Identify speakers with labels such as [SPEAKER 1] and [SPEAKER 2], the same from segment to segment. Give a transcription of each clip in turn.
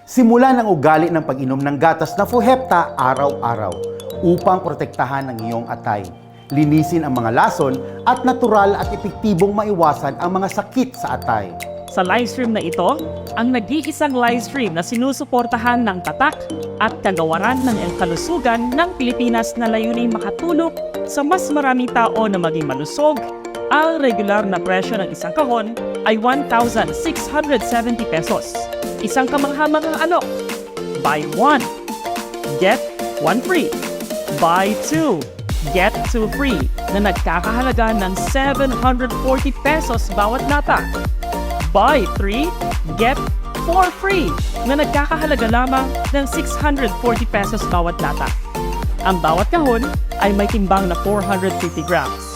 [SPEAKER 1] Simulan ang ugali ng pag-inom ng gatas na Fuhepta araw-araw upang protektahan ang iyong atay. Linisin ang mga lason at natural at epektibong maiwasan ang mga sakit sa atay.
[SPEAKER 2] Sa livestream na ito, ang nag-iisang livestream na sinusuportahan ng tatak at kagawaran ng kalusugan ng Pilipinas na layuning makatulong sa mas maraming tao na maging malusog. Ang regular na presyo ng isang kahon ay 1,670 pesos. Isang kamanghamangang alok. Buy 1, get 1 free. Buy 2, get 2 free na nagkakahalaga ng 740 pesos bawat lata. Buy 3, get 4 free na nagkakahalaga lamang ng 640 pesos bawat lata. Ang bawat kahon ay may timbang na 450 grams.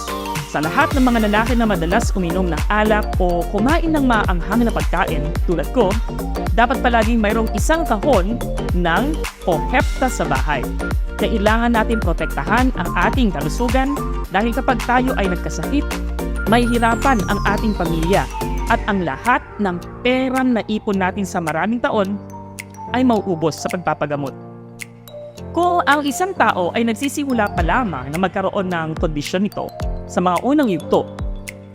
[SPEAKER 2] Sa lahat ng mga lalaki na madalas uminom ng alak o kumain ng maanghang na pagkain tulad ko, dapat palaging mayroong isang kahon ng Fuhepta sa bahay. Kailangan natin protektahan ang ating kalusugan dahil kapag tayo ay nagkasakit, may hirapan ang ating pamilya at ang lahat ng perang na ipon natin sa maraming taon ay mauubos sa pagpapagamot. Kung ang isang tao ay nagsisimula pa lamang na magkaroon ng kondisyon nito sa mga unang yugto,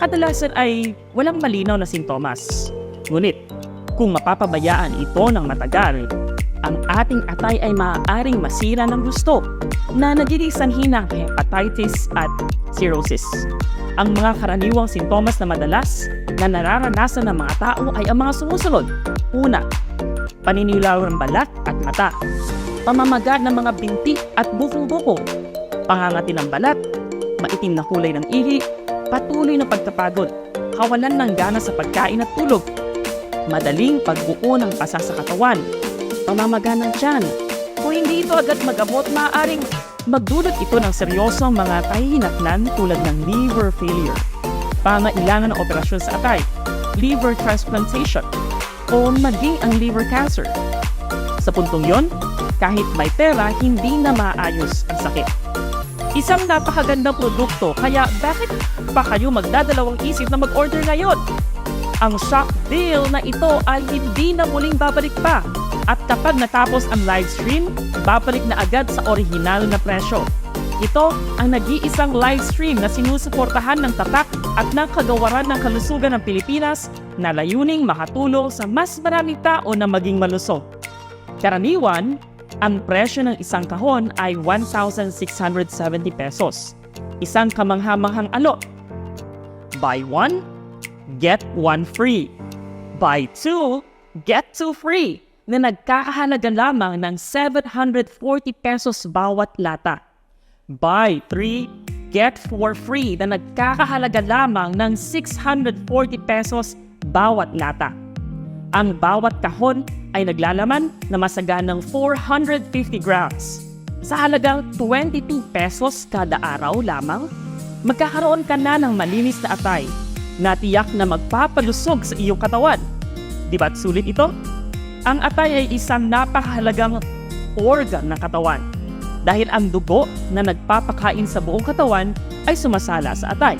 [SPEAKER 2] kadalasan ay walang malinaw na sintomas. Ngunit, kung mapapabayaan ito ng matagal, ang ating atay ay maaaring masira ng gusto na nagiging sanhi ng hepatitis at cirrhosis. Ang mga karaniwang sintomas na madalas na nararanasan ng mga tao ay ang mga sumusunod. Una, paninilaw ng balat at mata, pamamaga ng mga binti at bukong-bukong, pangangati ng balat, maitim na kulay ng ihi, patuloy na pagkapagod, kawalan ng gana sa pagkain at tulog, madaling pagbuo ng pasa sa katawan, pamamaga ng tiyan. Kung hindi ito agad magamot, maaaring magdulot ito ng seryosong mga kahihinatnan tulad ng liver failure, pangailangan ng operasyon sa atay, liver transplantation, o maging ang liver cancer. Sa puntong yon, kahit may pera, hindi na maayos ang sakit. Isang napakagandang produkto, kaya bakit pa kayo magdadalawang isip na mag-order ngayon? Ang shock deal na ito ay hindi na muling babalik pa. At kapag natapos ang livestream, babalik na agad sa orihinal na presyo. Ito ang nag-iisang livestream na sinusuportahan ng tatak at ng kagawaran ng kalusugan ng Pilipinas na layuning makatulong sa mas maraming tao na maging malusog. Karaniwan, ang presyo ng isang kahon ay 1,670 pesos. Isang kamanghamanghang alok. Buy 1, get 1 free. Buy 2, get 2 free na nagkakahalaga lamang ng 740 pesos bawat lata. Buy 3, get 4 free na nagkakahalaga lamang ng 640 pesos bawat lata. Ang bawat kahon ay naglalaman na masaganang 450 grams. Sa halagang 22 pesos kada araw lamang, magkakaroon ka na ng malinis na atay na tiyak na magpapalusog sa iyong katawan. Di ba't sulit ito? Ang atay ay isang napakahalagang organ ng katawan dahil ang dugo na nagpapakain sa buong katawan ay sumasala sa atay.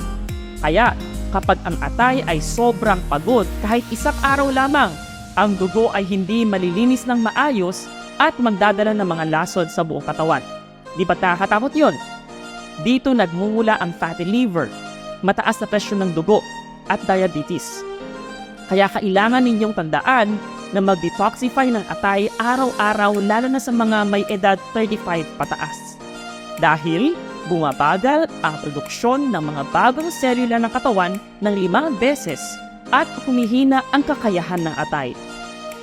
[SPEAKER 2] Kaya kapag ang atay ay sobrang pagod kahit isang araw lamang, ang dugo ay hindi malilinis ng maayos at magdadala ng mga lason sa buong katawan. Di ba nakakatakot yun? Dito nagmumula ang fatty liver, mataas na presyon ng dugo at diabetes. Kaya kailangan ninyong tandaan na mag-detoxify ng atay araw-araw lalo na sa mga may edad 35 pataas. Dahil bumabagal ang produksyon ng mga bagong selula ng katawan ng 5 beses at humihina ang kakayahan ng atay.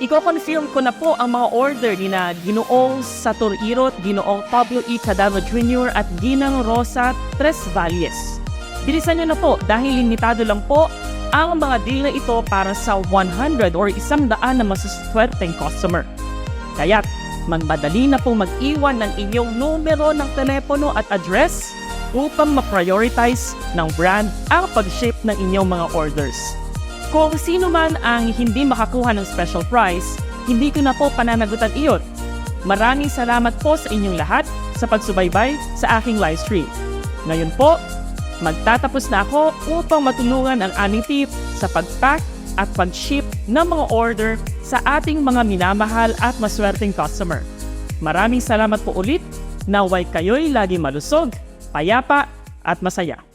[SPEAKER 2] Iko-confirm ko na po ang mga order ni na Ginoong Satur Irot, Ginoong Pablo E. Cadava Jr. at Ginang Rosa Tres Valles. Bilisan nyo na po dahil limitado lang po ang mga deal na ito para sa 100 or 100 na masuswerteng customer. Kaya't magmadali na po mag-iwan ng inyong numero ng telepono at address upang ma-prioritize ng brand ang pag-ship ng inyong mga orders. Kung sino man ang hindi makakuha ng special price, hindi ko na po pananagutan iyon. Maraming salamat po sa inyong lahat sa pagsubaybay sa aking live stream. Ngayon po, magtatapos na ako upang matulungan ang aming team sa pag-pack at pag-ship ng mga order sa ating mga minamahal at maswerteng customer. Maraming salamat po ulit. Naway kayo'y lagi malusog, payapa at masaya.